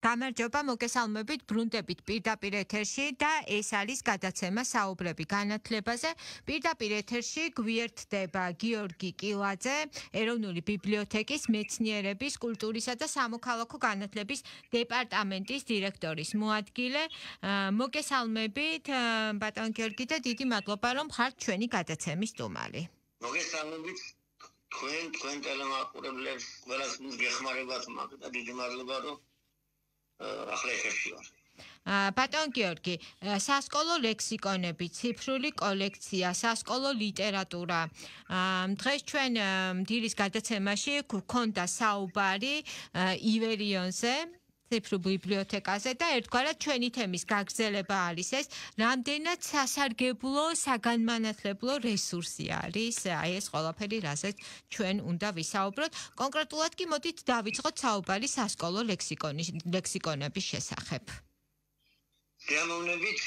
გამარჯობა, მოგესალმებით ბრუნდებით პირდაპირ ეთერში და ეს არის გადაცემა საუბრები განათლებაზე. პირდაპირ ეთერში გვერდდება გიორგი კილაძე, ეროვნული ბიბლიოთეკის მეცნიერების, კულტურისა და სამოქალაქო განათლების დეპარტამენტის დირექტორის მოადგილე. მოგესალმებით, ბატონ გიორგი და დიდი მადლობა, რომ ხართ ჩვენი გადაცემის სტუმარი. მოგესალმებით თქვენ ტელემაყურებლებს, ყველას გეხმარებათ მაგ და დიდი მადლობა, რომ ახლა ეთერში ვარ. ბატონ გიორგი, სასკოლო ლექსიკონები, ციფრული კოლექცია, სასკოლო ლიტერატურა. დღეს ჩვენ დილის გადაცემაში გვქონდა საუბარი ივერიონზე, ციფრულ ბიბლიოთეკაზე და ერთგვარად ჩვენი თემის გაგრძელება არის ეს, რამდენად სასარგებლო, საგანმანათლებლო რესურსი არის ეს ყველაფერი, რასაც ჩვენ უნდა ვისაუბროთ. კონკრეტულად კი მოდით დავიწყოთ საუბარი სასკოლო ლექსიკონების შესახებ. Სიამოვნებით,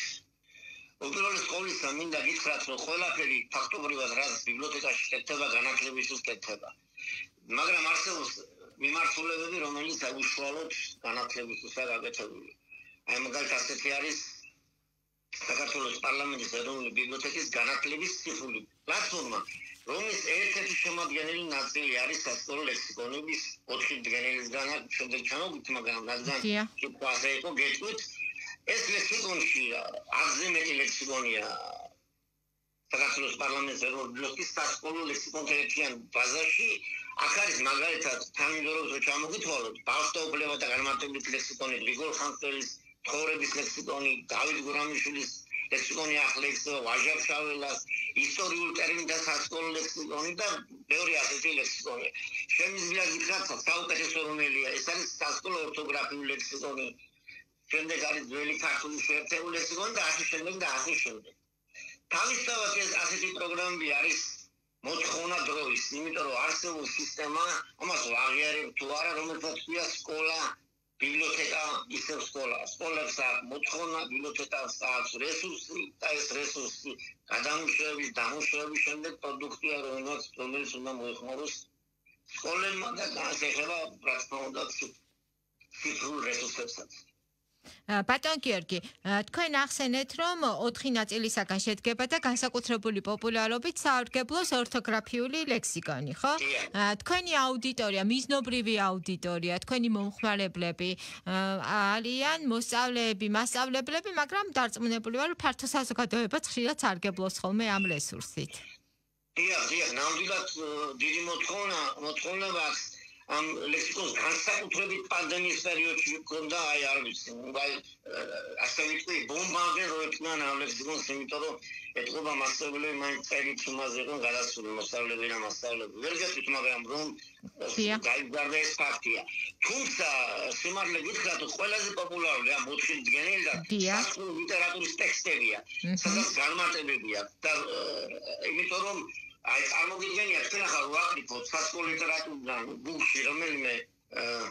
უპირველეს ყოვლისა მინდა გითხრათ, რომ ყველაფერი ფაქტობრივად რაც ბიბლიოთეკაში ხდება, განათლებისთვის ხდება. მაგრამ არსებობს მიმართულებები, რომელიც უშუალოდ განათლებისთვისაც გაკეთებული. აი მაგალითად ასეთი არის საქართველოს პარლამენტის ეროვნული ბიბლიოთეკის განათლების ციფრული პლატფორმა, რომლის ერთ-ერთი შემადგენელი ნაწილი არის სასკოლო ლექსიკონების 4 დღენელისგან შემდეგ ჩამოგვით, მაგრამ რადგან ასე იყო გეტყვით, ეს ლექსიკონში 10-ზე მეტი ლექსიკონია საქართველოს პარლამენტის ეროვნული ბიბლიოთეკის სასკოლო ლექსიკონთერapien ბაზაში. აქ არის მაგალითად თანმიმდევრობით რო ჩამოგითვალოთ, ბავშვთა და განმარტებითი ლექსიკონი, გრიგოლ ხანძთელის ცხოვრების ლექსიკონი, დავით გურამიშვილის ლექსიკონი ახლა ვაჟა-ფშაველას, ისტორიულ ტერმინთა სასკოლო ლექსიკონი და ბევრი ასეთი ლექსიკონი. შემიძლია გითხრათ, საუკეთესო რომელია, ეს არის სასკოლო ორთოგრაფიული ლექსიკონი. შემდეგ არის ძველი ქართული შეერთებული ლექსიკონი და ასე შემდეგ და ასე შემდეგ. თავისთავად ეს ასეთი პროგრამები არის მოთხოვნა დროის, იმიტომ რომ არსებობს სისტემა, ამას ვაღიარებ თუ არა, რომელსაც ქვია სკოლა, ბიბლიოთეკა, ისევ სკოლა. სკოლებს აქვს მოთხოვნა, ბიბლიოთეკას აქვს რესურსი და ეს რესურსი გადამუშავების, დამუშავების შემდეგ პროდუქტია, რომელიც უნდა მოეხმაროს სკოლებმა და განსახება, რა თქმა უნდა, ციფრულ რესურსებსაც. ბატონ გიორგი, თქვენ ახსენეთ, რომ 4 ნაწილისაგან შედგება და განსაკუთრებული პოპულარობით საარგებლოს ორთოგრაფიული ლექსიკონი, ხო? თქვენი აუდიტორია, მიზნობრივი აუდიტორია, თქვენი მომხმარებლები არიან მოსწავლეები, მასწავლებლები, მაგრამ დარწმუნებული ვარ, რომ ფართო საზოგადოებაც ხშირად სარგებლობს ხოლმე ამ რესურსით. დიახ, ნამდვილად დიდი მოთხოვნა აქვს. ამ ლექსიკონს განსაკუთრებით პანდემიის პერიოდში გქონდა, არ ვიცი, ასე ვიტყვი, ბომბამდე რო ეკნან ამ ლექსიკონს, იმიტომ რომ ეთყობა მასწავლებლები მაინც წერით იმაზე რომ გადასული მოსწავლეები და მასწავლებლები. ვერ გეტყვით, მაგრამ რომ გაიგარდა ეს ფაქტია. თუმცა სიმართლე გითხრათ, ყველაზე პოპულარული ამ 4 დღენელიდან სასკოლო ლიტერატურის ტექსტებია, სადაც განმარტებებია და იმიტომ რომ აი წარმოგიდგენიათ, თქვენ ახლა ვაკრიფოთ სასკოლო ლიტერატურიდან გუგლში რომელიმე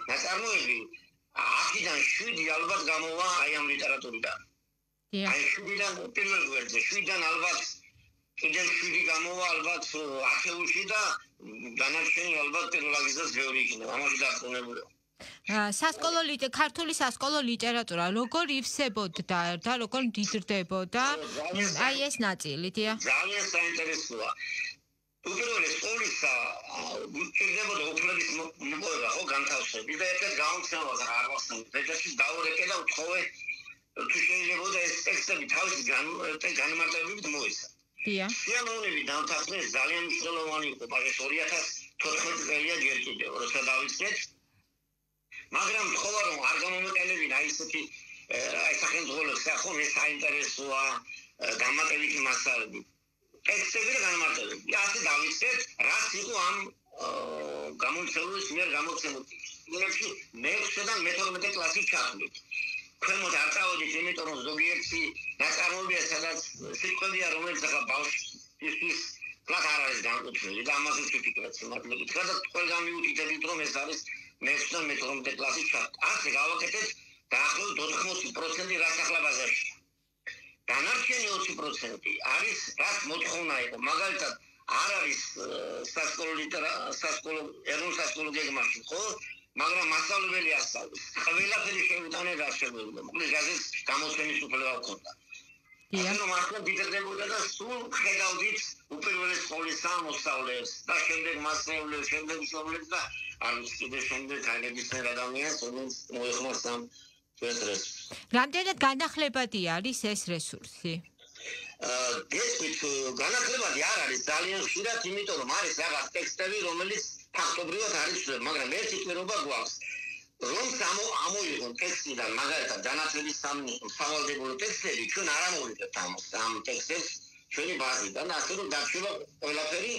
ნაწარმოები, აქედან 7 ალბათ გამოვა აი ამ ლიტერატურიდან. აი 7-დან პირველ გვერდზე, 7-დან ალბათ კიდევ 7 გამოვა ალბათ არქეოლოგიაში და დანარჩენი ალბათ ტექნოლოგიაზეც ბევრი იქნება. ამაში დარწმუნებული ვარ. ქართული სასკოლო ლიტერატურა როგორ ივსებოდა და როგორ მდიდრდებოდა აი ეს ნაწილი, დიახ? ძალიან საინტერესოა. უპირველეს ყოვლისა გჭირდებოდა უფლების მოპოვება, ხო, განთავსები და ერთ გამოცემას არ ახსენებ. ეგრეში დაურეკე და ვთხოვე თუ შეიძლებოდა ეს ტექსტები თავისი განმარტებებით მოეცა. დიახ. სიამოვნებით დამთახმდეს ძალიან მნიშვნელოვანი იყო, მაგას 2014 წელია ჯერ კიდევ, როცა დავიწყეთ. მაგრამ თხოვა რომ არ გამომეტანებინა აი ესეთი აი სახელმწიფოებს, ხო, ეს საინტერესოა დამატებითი მასალები. ტექსტები და განმარტებები. ასე დავიწყეთ, რაც იყო ამ გამომცემლის მიერ გამოცემული. იმებში მე-6-დან მე-12 კლასის ჩათვლით. ქვემოთ არ წავედით, იმიტომ რომ ზოგიერთი ნაწარმოებია, სადაც სიტყვებია, რომელიც ახლა ბავშვისთვის კლას არ არის განკუთვნილი და ამაზე ვფიქრობ, სიმართლე გითხრათ და ყველგან მივუთითებით, რომ ეს არის მე-6-დან მე-12 კლასის ჩათვლით. ასე გავაკეთეთ დაახლოებით 80% რაც ახლა ბაზარშია. დანარჩენი 20% არის რაც მოთხოვნა იყო. მაგალითად, არ არის სასკოლო ეროვნულ სასკოლო გეგმაში, ხო? მაგრამ მასწავლებელი ასწავლის. ყველაფერი შევიტანე რა შეგვიძლია. მოკლედ გაზეთს გამოცემის უფლება ჰქონდა. რომ ახლა დიდებოდა და სულ ხედავდით უპირველეს ყოვლისა მოსწავლეებს და შემდეგ მასწავლებლებს, შემდეგ მშობლებს და არ ვიცი კიდე შემდეგ აიგებისნაირ ადამიანს, რომელიც მოეხმარს ამ ჩვენს რესურსს. რამდენად განახლებადი არის ეს რესურსი? გეტყვით, განახლებადი არ არის ძალიან ხშირად, იმიტომ რომ არის რაღაც ტექსტები, რომელიც ფაქტობრივად არის, მაგრამ ერთი პირობა გვაქვს. რომ ამოიღონ ტექსტიდან მაგალითად განათლების სავალდებულო ტექსტები, ჩვენ არ ამოვიღებთ ამ ტექსტებს ჩვენი ბაზიდან, ასე რომ დარჩება ყველაფერი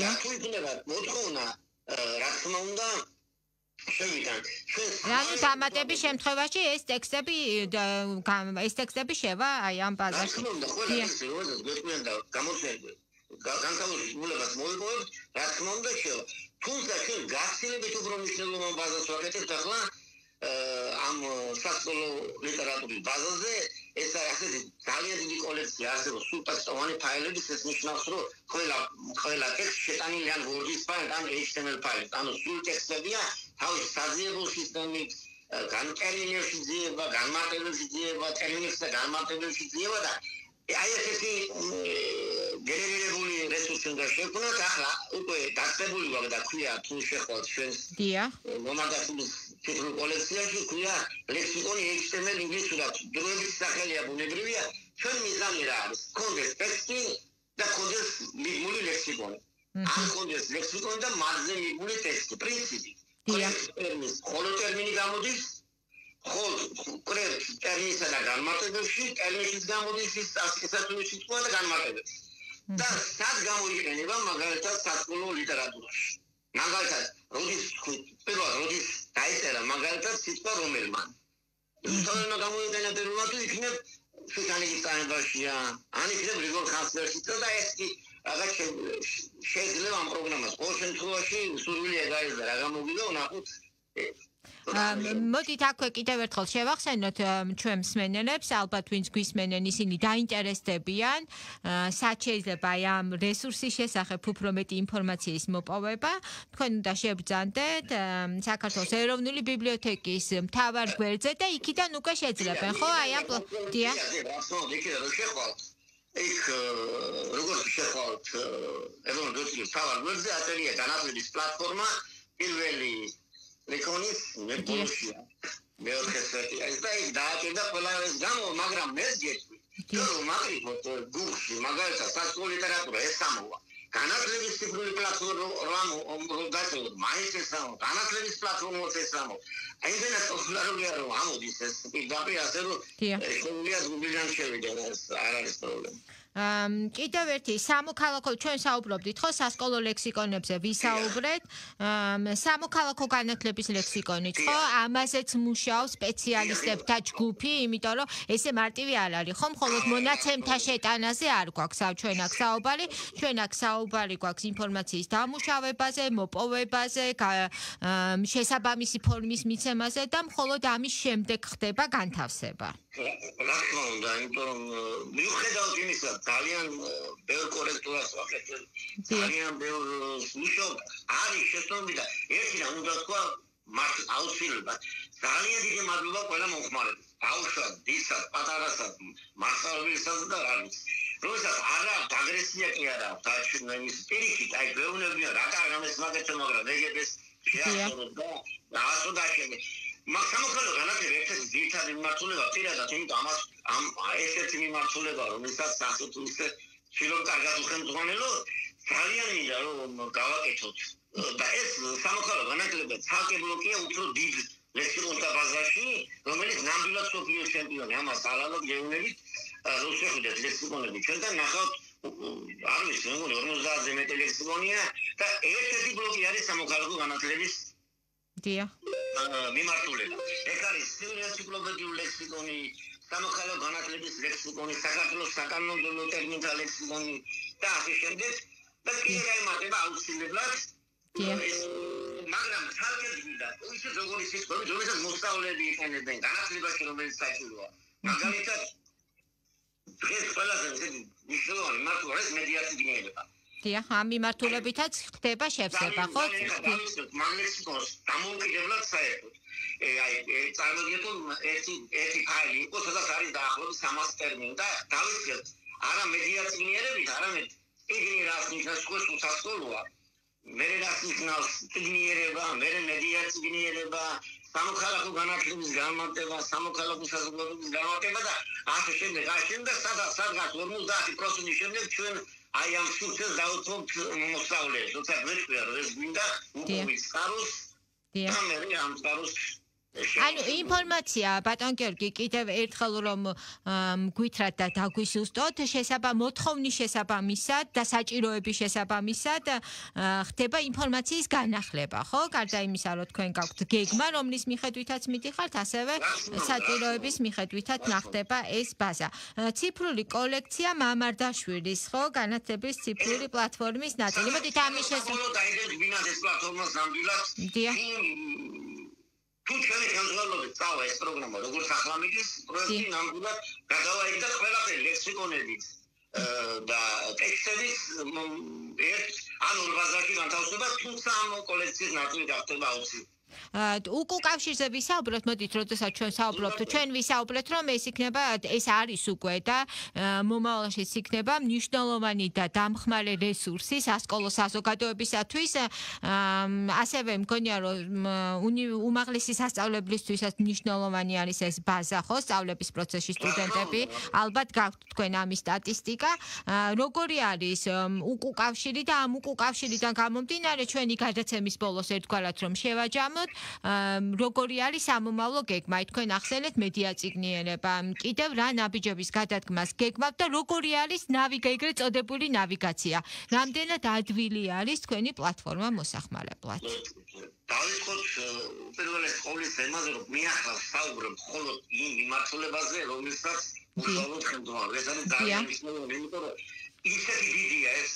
და თუ იქნება მოთხოვნა, რა თქმა უნდა, შევიტანთ. ანუ დამატების შემთხვევაში ეს ტექსტები შევა აი ამ ბაზაში. რა თქმა უნდა, ყველაფერს როდესაც გვეყვიან და გამოცემები განსაკუთრებულებას მოიპოვებთ, რა თქმა უნდა შევა. თუმცა ჩვენ გაცილებით უფრო მნიშვნელოვან ბაზას ვაკეთებთ ახლა ამ სასკოლო ლიტერატურის ბაზაზე ეს ასეთი ძალიან დიდი კოლექცია არსებობს სულტასტოვანი ფაილების ეს ნიშნავს რომ ყველა ტექსტი შეტანილი ან Word-ის ფაილით ან HTML ფაილით ანუ სულ ტექსტებია თავის საძიებო სისტემით განტერმინებში ძიება განმარტებებში ძიება ტერმინებში და განმარტებებში ძიება და აი ესეთი გენერირებული რესურსი უნდა შექმნათ ახლა უკვე დაწყებული ვარ და ქვია თუ შეხვალთ ჩვენს მომადასის ციფრულ კოლექციაში ქვია ლექსიკონი HTML ინგლისურად დროებით სახელია ბუნებრივია ჩვენ მიზანი რა არის კონდეს ტექსტი და კონდეს მიღმული ლექსიკონი ან კონდეს ლექსიკონი და მარზე მიღმული ტექსტი პრინციპი ხოლო ტერმინი გამოდის ხოლ კრებს ტერმინსა და განმარტებებში ტერმინის გამოდის სასწავლო სიტყვა და განმარტებებში და სად გამოიყენება მაგალითად სასკოლო ლიტერატურაში მაგალითად როდის დაიწერა მაგალითად სიტყვა რომელმან თორემ გამოიყენა პირველად თუ იქნებ შეხანიკის წამებაშია ან იქნებ რიგორ ხანსლერსიც და ეს კი რაღაც შეიძლება ამ პროგრამას ყოველ შემთხვევაში სურვილია გაიზრდა რა გამოგიდა ვნახოთ მოდით აქვე კიდევ ერთხელ შევახსენოთ ჩვენ მსმენელებს, ალბათ ვინც გვისმენენ, ისინი დაინტერესდებიან, სად შეიძლება აი ამ რესურსის შესახებ უფრო მეტი ინფორმაციის მოპოვება. თქვენ უნდა შებრძანდეთ საქართველოს ეროვნული ბიბლიოთეკის მთავარ გვერდზე და იქიდან უკვე შეძლებენ, ხო? აი ამ დია. იქ როგორც შეხვალთ ეროვნული ბიბლიოთეკის მთავარ გვერდზე ატელია განათლების პლატფორმა პირველი ლეკონის მეპოლშია მეოთხე სვეტია ეს და იქ დააჭერდა ყველა ეს გამო მაგრამ მეს გეტყვი რომ მაგრიფოთ გუგლში მაგალითად სასკოლო ლიტერატურა ეს ამოვა განათლების ციფრული პლატფორმა რომ დაწეროთ მაინც ეს ამოვა განათლების პლატფორმაც ეს ამოვა აი ეს პოპულარულია რომ ამოდის ეს პირდაპირ ასე რომ შეგვიძლია გუგლიდან შევიდეთ ეს არ არის პრობლემა კიდევ ერთი სამოქალაქო ჩვენ საუბრობდით ხო სასკოლო ლექსიკონებზე ვისაუბრეთ სამოქალაქო განათლების ლექსიკონით ხო ამაზეც მუშაობს სპეციალისტებთა ჯგუფი იმიტომ რომ ესე მარტივი არ არის ხო მხოლოდ მონაცემთა შეტანაზე არ გვაქვს ჩვენ აქ საუბარი გვაქვს ინფორმაციის დამუშავებაზე მოპოვებაზე შესაბამისი ფორმის მიცემაზე და მხოლოდ ამის შემდეგ ხდება განთავსება რა თქმა უნდა იმიტომ რომ მიუხედავად იმისა ძალიან ბევრ კორექტურას ვაკეთებ ძალიან ბევრ მუშაობ არის შეცდომები და ერთი რა უნდა თქვა მათ აუცილებლად ძალიან დიდი მადლობა ყველა მომხმარებელს ბავშვად, დისად, პატარასად, მასწავლებელსაც და რა ვიცი როდესაც არა აგრესია კი არა დაჩვენა იმის პირიქით აი გვეუბნებიან რა კარგამეს მაგეთო მაგრამ ეგებს შეასრულოთ და რაღაცო დაშენე სამოქალაქო განათლება ერთ-ერთი ძირითადი მიმართულება პირადად იმიტომ ამას ამ ერთ-ერთი მიმართულება რომელსაც სასწავლო შეიძლება კარგად უხელმძღვანელო ძალიან მინდა რომ გავაკეთოთ და ეს სამოქალაქო განათლება ცალკე ბლოკია უფრო დიდ ლექსიკონთა ბაზაში რომელიც ნამდვილად სოფლიო ჩემპიონი ამას ალალოდ გეუბნებით რომ შეხვდეთ ლექსიკონები ჩვენთან ნახავთ არ ვიცი მეგონი 50-ზე მეტი ლექსიკონია და ერთ-ერთი ბლოკი არის სამოქალაქო განათლების დია მიმართულება. ეს არის ენციკლოპედიური ლექსიკონი, სამოქალაქო განათლების ლექსიკონი, საქართველოს საკანონმდებლო ტერმინთა ლექსიკონი და ასე შემდეგ. და კიდევ გაიმართება აუცილებლად. მაგრამ თალკეთ გინდა, ისე როგორი სიტყვები, რომელსაც მოსწავლეები იყენებენ განათლებაში, რომელიც საჭიროა. მაგალითად დღეს ყველაზე მნიშვნელოვანი მართლა ეს მედიაციის გინეება. დიახ, ამ მიმართულებითაც ხდება შევსება, ხო? მაგნეტიკოს დამოუკიდებლად საერთოდ. წარმოგიდგენთ, ერთი ფაილი იყოს, სადაც არის დაახლოებით 300 ტერმინი და დავიწყებთ არა მედიაცინიერებით, არამედ იგი რას ნიშნავს, უცასკოლოა. მე რას ნიშნავს ციგნიერება, მე მედიაცინიერება, სამოქალაქო განათლების განმარტება, სამოქალაქო საზოგადოების განმარტება და ასე შემდეგ, სადაც 50% შემდეგ ჩვენ აი ამ სულს დავუწყობთ მოსწავლეებს, როცა გვეჭვია რომ ეს გვინდა უკუღის წყაროს და მე ამ წყაროს ანუ ინფორმაცია ბატონ გიორგი კიდევ ერთხელ რომ გვითხრათ და დაგვისუსტოთ მოთხოვნის შესაბამისად და საჭიროების შესაბამისად ხდება ინფორმაციის განახლება, ხო? გარდა იმისა, რომ თქვენ გაქვთ გეგმა, რომლის მიხედვითაც მიდიხართ, ასევე საჭიროების მიხედვითაც ნახდება ეს ბაზა. ციფრული კოლექცია მამარდაშვილის, ხო? განათლების ციფრული პლატფორმის ნაწილი. მოდით ამის შესახებ დაიდგინათ ეს პლატფორმა ნამდვილად. თუ ჩვენი ხელმძღვანელობით წავა ეს პროგრამა, როგორც ახლა მიდის, პროექტი ნამდვილად გადავაიგდა ყველაფერი ლექსიკონებით და ტექსტებით ან ორ ბაზაში განთავსდება, თუმცა ამ კოლექციის ნაწილი გახდება აუცილებელი. უკავშირზე ვისაუბროთ, მოდით, როდესაც ჩვენ საუბრობთ, ჩვენ ვისაუბრეთ, რომ ეს არის უკვე და მომავალში იქნება მნიშვნელოვანი და დამხმარე რესურსი სასკოლო საზოგადოებისათვის. ასევე მგონია, რომ უმაღლესი სასწავლებლისთვისაც მნიშვნელოვანი არის ეს ბაზა, ხო, სწავლების პროცესში სტუდენტები. ალბათ გაქვთ თქვენ ამის სტატისტიკა. როგორი არის უკავშირი და ამ უკავშირიდან გამომდინარე ჩვენი გადაცემის ბოლოს ერთგვარად რომ შევაჯამოთ როგორი არის სამომავლო გეგმა? თქვენ ახსენეთ მედიაციგნიერება, კიდევ რა ნაბიჯების გადადგმას გეგმავთ და როგორი არის ეგრეთ წოდებული ნავიგაცია? რამდენად ადვილი არის თქვენი პლატფორმა მოსახმარებლად? დავიწყოთ უპირველეს ყოვლის თემაზე, რომ მე ახლა ვსაუბრობ მხოლოდ იმ მიმართულებაზე, რომელსაც უშუალოდ ხელმძღვანელი. ეს არის ძალიან მნიშვნელოვანი, იმიტომ რომ ისეთი დიდია ეს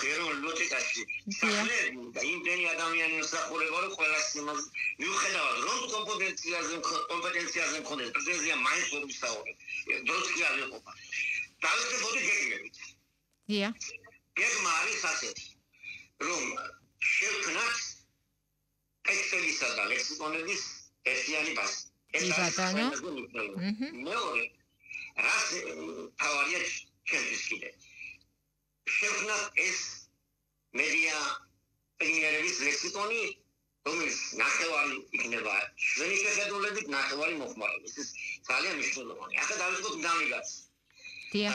ეროვნულ ბიბლიოთეკაში სახლები და იმდენი ადამიანი მოსახურება, რომ ყველას იმას მიუხედავად რომ კომპეტენციაზე მქონდეს პრეტენზია მაინც ვერ ვისაუბრებ. დროს კი არ იყოფა. დავიწყებოდი გეგმებით. გეგმა არის ასეთი, რომ შევქმნათ ტექსტებისა და ლექსიკონების ერთიანი ბაზა. ეს არის მეორე რაც თავარია ჩემთვის კიდე. შევქმნათ ეს მედია ინჟინერების ლექსიკონი, რომელიც ნახევარი იქნება ჩვენი შეხედულებით, ნახევარი მოხმარების. ეს ძალიან მნიშვნელოვანი. ახლა დავიწყოთ ნავიგაცია.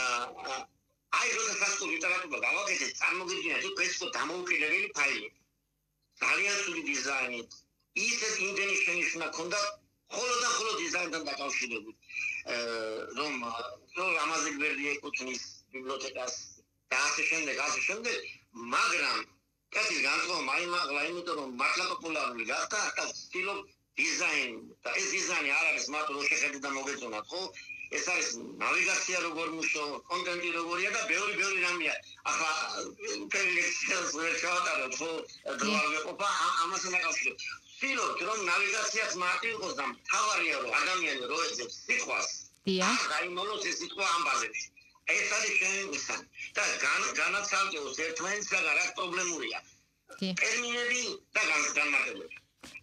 აი როცა სასკოლო ლიტერატურა გავაკეთეთ, წარმოგიდგენთ, ეს ხო დამოუკიდებელი ფაილები. ძალიან სული დიზაინით. ისეთ იმდენი შენიშვნა ქონდა მხოლოდ დიზაინთან დაკავშირებით. რომ ამაზე გვერდი ეკუთვნის ბიბლიოთეკას და ასე შემდეგ, მაგრამ კაცის განწყობა იმაღლა, იმიტომ რომ მართლა პოპულარული გახდა და სტილო დიზაინი და ეს დიზაინი არ არის მარტო რო შეხედეთ და მოგეწონათ, ხო? ეს არის ნავიგაცია როგორ მუშაობს, კონტენტი როგორია და ბევრი რამეა. ახლა ტელევიზიას ვერ ჩავატაროთ, ხო? დრო არ ვეყოფა ამასთან დაკავშირებით. ვცდილობთ რომ ნავიგაციაც მარტო იყოს და მთავარია რომ ადამიანი რო ეძებს სიტყვას გაიმოლოს ეს სიტყვა ამ ბაზებში. ეს არის ჩვენი მისანი და განაცალკევოს ერთმანეთს და რა პრობლემურია. ტერმინები და განმარტებები.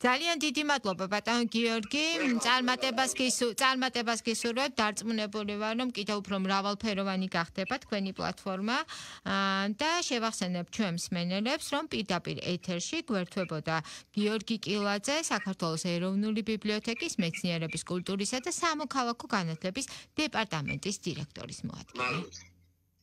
ძალიან დიდი მადლობა ბატონ გიორგი, წარმატებას გისურვებ, დარწმუნებული ვარ რომ კიდევ უფრო მრავალფეროვანი გახდება თქვენი პლატფორმა და შევახსენებ ჩვენ მსმენელებს რომ პირდაპირ ეთერში გვერდებოდა გიორგი კილაძე, საქართველოს ეროვნული ბიბლიოთეკის მეცნიერების, კულტურისა და სამოქალაქო განათლების დეპარტამენტის დირექტორის მოადგილე.